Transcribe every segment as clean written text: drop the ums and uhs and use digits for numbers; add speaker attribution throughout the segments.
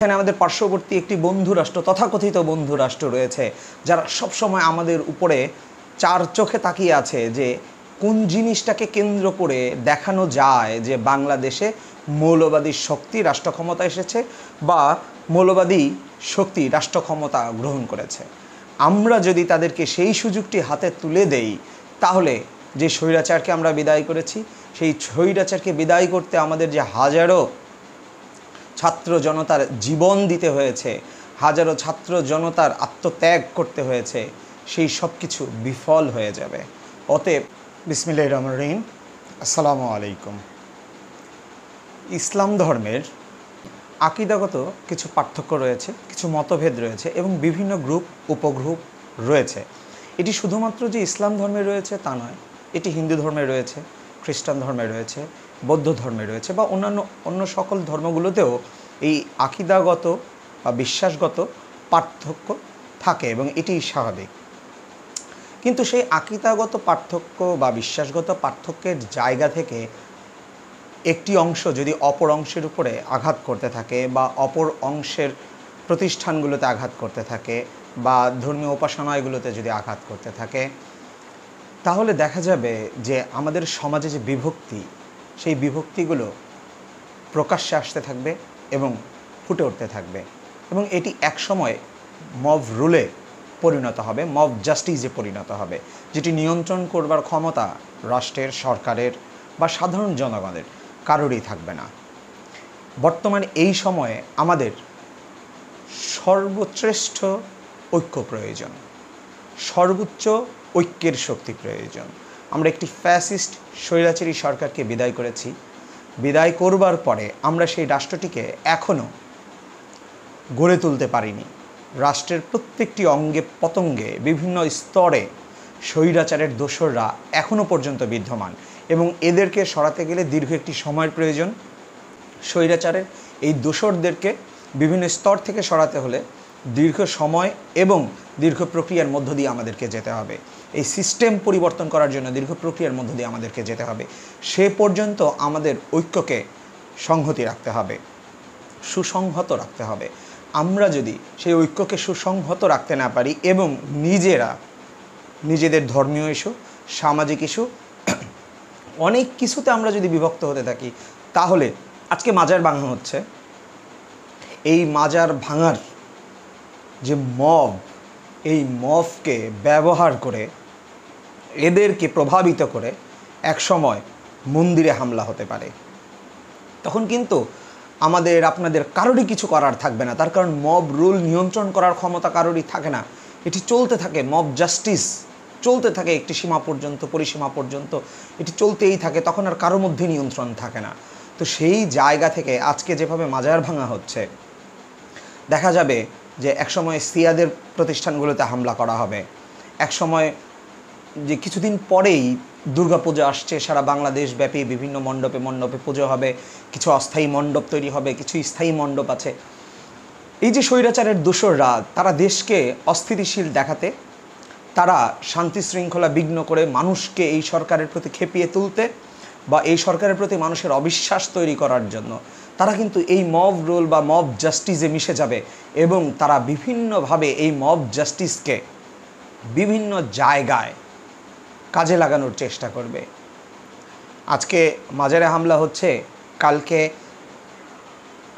Speaker 1: এখানে আমাদের পার্শ্ববর্তী একটি বন্ধু রাষ্ট্র তথাকথিত বন্ধু রাষ্ট্র রয়েছে যারা সব সময় আমাদের উপরে চার চোখে তাকিয়ে আছে যে কোন জিনিসটাকে কেন্দ্র করে দেখানো যায় যে বাংলাদেশে মৌলবাদী শক্তি রাষ্ট্র ক্ষমতা এসেছে বা মৌলবাদী শক্তি রাষ্ট্র ক্ষমতা গ্রহণ করেছে। আমরা যদি তাদেরকে সেই সুযোগটি হাতে তুলে দেই তাহলে যে স্বৈরাচারকে আমরা বিদায় করেছি সেই স্বৈরাচারকে বিদায় করতে আমাদের যে হাজারো ছাত্র জনতার জীবন দিতে হয়েছে, হাজারো ছাত্র জনতার আত্মত্যাগ করতে হয়েছে, সেই সব কিছু বিফল হয়ে যাবে। অতএব বিসমিল্লাহির রহমানির রহিম, আসসালামু আলাইকুম। ইসলাম ধর্মের আকীদাগত কিছু পার্থক্য রয়েছে, কিছু মতভেদ রয়েছে এবং বিভিন্ন গ্রুপ উপগ্রুপ রয়েছে। এটি শুধুমাত্র যে ইসলাম ধর্মে রয়েছে তা নয়, এটি হিন্দু ধর্মে রয়েছে, খ্রিস্টান ধর্মে রয়েছে, বৌদ্ধ ধর্মে রয়েছে বা অন্য সকল ধর্মগুলোতেও এই আকীদাগত বা বিশ্বাসগত পার্থক্য থাকে এবং এটি স্বাভাবিক। কিন্তু সেই আকীদাগত পার্থক্য বা বিশ্বাসগত পার্থক্যের জায়গা থেকে একটি অংশ যদি অপর অংশের উপরে আঘাত করতে থাকে বা অপর অংশের প্রতিষ্ঠানগুলোতে আঘাত করতে থাকে বা ধর্মীয় উপাসনাগুলোতে যদি আঘাত করতে থাকে, তাহলে দেখা যাবে যে আমাদের সমাজে যে বিভক্তি, সেই বিভক্তিগুলো প্রকাশ্যে আসতে থাকবে এবং ফুটে উঠতে থাকবে এবং এটি একসময় মব রুলে পরিণত হবে, মব জাস্টিসে পরিণত হবে, যেটি নিয়ন্ত্রণ করবার ক্ষমতা রাষ্ট্রের, সরকারের বা সাধারণ জনগণের কারোরই থাকবে না। বর্তমানে এই সময়ে আমাদের সর্বশ্রেষ্ঠ ঐক্য প্রয়োজন, সর্বোচ্চ ঐক্যের শক্তি প্রয়োজন। আমরা একটি ফ্যাসিস্ট স্বৈরাচারী সরকারকে বিদায় করেছি। বিদায় করবার পরে আমরা সেই রাষ্ট্রটিকে এখনও গড়ে তুলতে পারিনি। রাষ্ট্রের প্রত্যেকটি অঙ্গে পতঙ্গে বিভিন্ন স্তরে স্বৈরাচারের দোসররা এখনও পর্যন্ত বিদ্যমান এবং এদেরকে সরাতে গেলে দীর্ঘ একটি সময়ের প্রয়োজন। স্বৈরাচারের এই দোসরদেরকে বিভিন্ন স্তর থেকে সরাতে হলে দীর্ঘ সময় এবং দীর্ঘ প্রক্রিয়ার মধ্য দিয়ে আমাদেরকে যেতে হবে। এই সিস্টেম পরিবর্তন করার জন্য দীর্ঘ প্রক্রিয়ার মধ্য দিয়ে আমাদেরকে যেতে হবে। সে পর্যন্ত আমাদের ঐক্যকে সংহতি রাখতে হবে, সুসংহত রাখতে হবে। আমরা যদি সেই ঐক্যকে সুসংহত রাখতে না পারি এবং নিজেদের ধর্মীয় ইস্যু, সামাজিক ইস্যু, অনেক কিছুতে আমরা যদি বিভক্ত হতে থাকি, তাহলে আজকে মাজার ভাঙা হচ্ছে। এই মাজার ভাঙার যে মব, এই মবকে ব্যবহার করে, এদেরকে প্রভাবিত করে একসময় মন্দিরে হামলা হতে পারে। তখন কিন্তু আমাদের আপনাদের কারোরই কিছু করার থাকবে না, তার কারণ মব রুল নিয়ন্ত্রণ করার ক্ষমতা কারোরই থাকে না। এটি চলতে থাকে, মব জাস্টিস চলতে থাকে একটি সীমা পর্যন্ত, পরিসীমা পর্যন্ত এটি চলতেই থাকে, তখন আর কারোর মধ্যে নিয়ন্ত্রণ থাকে না। তো সেই জায়গা থেকে আজকে যেভাবে মাজার ভাঙা হচ্ছে, দেখা যাবে যে একসময় শিয়াদের প্রতিষ্ঠানগুলোতে হামলা করা হবে। একসময় যে কিছুদিন পরেই দুর্গাপূজা আসছে, সারা বাংলাদেশ ব্যাপী বিভিন্ন মণ্ডপে মণ্ডপে পুজো হবে, কিছু অস্থায়ী মণ্ডপ তৈরি হবে, কিছু স্থায়ী মণ্ডপ আছে। এই যে স্বৈরাচারের দোসররা, তারা দেশকে অস্থিতিশীল দেখাতে, তারা শান্তি শৃঙ্খলা বিঘ্ন করে মানুষকে এই সরকারের প্রতি খেপিয়ে তুলতে বা এই সরকারের প্রতি মানুষের অবিশ্বাস তৈরি করার জন্য তারা কিন্তু এই মব রুল বা মব জাস্টিসে মিশে যাবে এবং তারা বিভিন্নভাবে এই মব জাস্টিসকে বিভিন্ন জায়গায় কাজে লাগানোর চেষ্টা করবে। আজকে মাজারে হামলা হচ্ছে, কালকে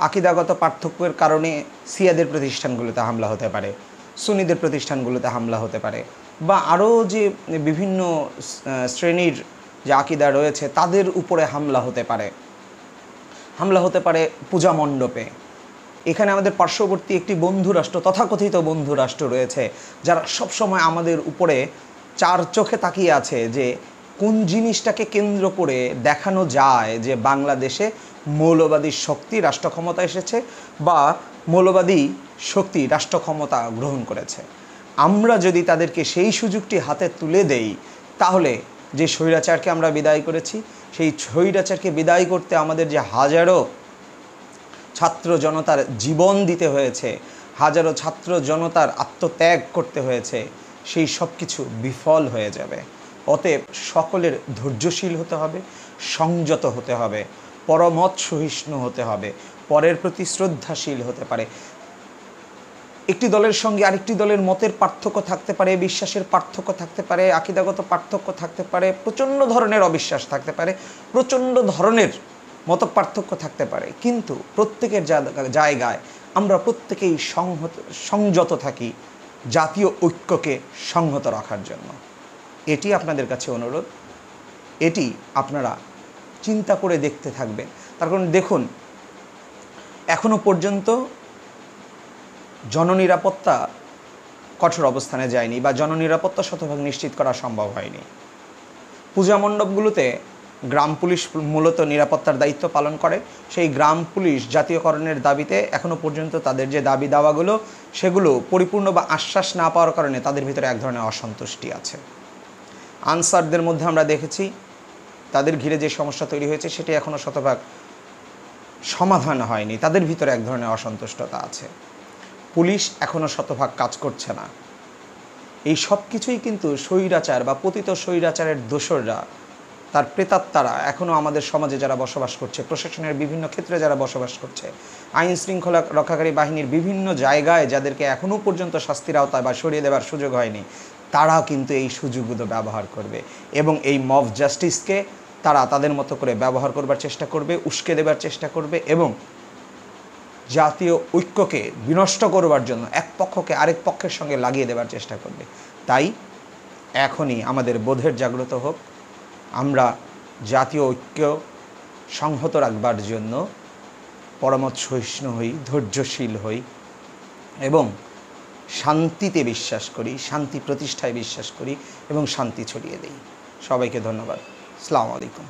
Speaker 1: আকীদাগত পার্থক্যের কারণে শিয়াদের প্রতিষ্ঠানগুলোতে হামলা হতে পারে, সুন্নিদের প্রতিষ্ঠানগুলোতে হামলা হতে পারে বা আরও যে বিভিন্ন শ্রেণীর যে আকীদা রয়েছে তাদের উপরে হামলা হতে পারে পূজা মণ্ডপে। এখানে আমাদের পার্শ্ববর্তী একটি বন্ধু রাষ্ট্র তথাকথিত বন্ধু রাষ্ট্র রয়েছে যারা সব সময় আমাদের উপরে চার চোখে তাকিয়ে আছে যে কোন জিনিসটাকে কেন্দ্র করে দেখানো যায় যে বাংলাদেশে মৌলবাদী শক্তি রাষ্ট্র ক্ষমতা এসেছে বা মৌলবাদী শক্তি রাষ্ট্র ক্ষমতা গ্রহণ করেছে। আমরা যদি তাদেরকে সেই সুযোগটি হাতে তুলে দেই তাহলে যে স্বৈরাচারকে আমরা বিদায় করেছি সেই স্বৈরাচারকে বিদায় করতে আমাদের যে হাজারো ছাত্র জনতার জীবন দিতে হয়েছে, হাজারো ছাত্র জনতার আত্মত্যাগ করতে হয়েছে, সেই সব কিছু বিফল হয়ে যাবে। অতএব সকলের ধৈর্যশীল হতে হবে, সংযত হতে হবে, পরমত সহিষ্ণু হতে হবে, পরের প্রতি শ্রদ্ধাশীল হতে পারে। একটি দলের সঙ্গে আরেকটি দলের মতের পার্থক্য থাকতে পারে, বিশ্বাসের পার্থক্য থাকতে পারে, আকীদাগত পার্থক্য থাকতে পারে, প্রচণ্ড ধরনের অবিশ্বাস থাকতে পারে, প্রচণ্ড ধরনের মত পার্থক্য থাকতে পারে, কিন্তু প্রত্যেকের জায়গায় আমরা প্রত্যেকেই সংযত থাকি জাতীয় ঐক্যকে সংহত রাখার জন্য। এটি আপনাদের কাছে অনুরোধ, এটি আপনারা চিন্তা করে দেখতে থাকবেন। তার কারণ দেখুন, এখনো পর্যন্ত জননিরাপত্তা কঠোর অবস্থানে যায়নি বা জননিরাপত্তা শতভাগ নিশ্চিত করা সম্ভব হয়নি। পূজা মণ্ডপগুলোতে গ্রাম পুলিশ মূলত নিরাপত্তার দায়িত্ব পালন করে। সেই গ্রাম পুলিশ জাতীয়করণের দাবিতে এখনও পর্যন্ত তাদের যে দাবি দাওয়াগুলো সেগুলো পরিপূর্ণ বা আশ্বাস না পাওয়ার কারণে তাদের ভিতরে এক ধরনের অসন্তুষ্টি আছে। আনসারদের মধ্যে আমরা দেখেছি তাদের ঘিরে যে সমস্যা তৈরি হয়েছে সেটি এখনও শতভাগ সমাধান হয়নি, তাদের ভিতরে এক ধরনের অসন্তুষ্টতা আছে। পুলিশ এখনও শতভাগ কাজ করছে না। এই সব কিছুই কিন্তু স্বৈরাচার বা পতিত স্বৈরাচারের দোসররা, তার প্রেতাত্মারা এখনও আমাদের সমাজে যারা বসবাস করছে, প্রশাসনের বিভিন্ন ক্ষেত্রে যারা বসবাস করছে, আইন শৃঙ্খলা রক্ষাকারী বাহিনীর বিভিন্ন জায়গায় যাদেরকে এখনও পর্যন্ত শাস্তির আওতায় বা সরিয়ে দেওয়ার সুযোগ হয়নি, তারা কিন্তু এই সুযোগগুলো ব্যবহার করবে এবং এই মব জাস্টিসকে তারা তাদের মতো করে ব্যবহার করবার চেষ্টা করবে, উস্কে দেবার চেষ্টা করবে এবং জাতীয় ঐক্যকে বিনষ্ট করবার জন্য এক পক্ষকে আরেক পক্ষের সঙ্গে লাগিয়ে দেবার চেষ্টা করবে। তাই এখনই আমাদের বোধের জাগ্রত হোক, আমরা জাতীয় ঐক্য সংহত রাখবার জন্য পরমত সহিষ্ণু হই, ধৈর্যশীল হই এবং শান্তিতে বিশ্বাস করি, শান্তি প্রতিষ্ঠায় বিশ্বাস করি এবং শান্তি ছড়িয়ে দিই। সবাইকে ধন্যবাদ। আসসালামু আলাইকুম।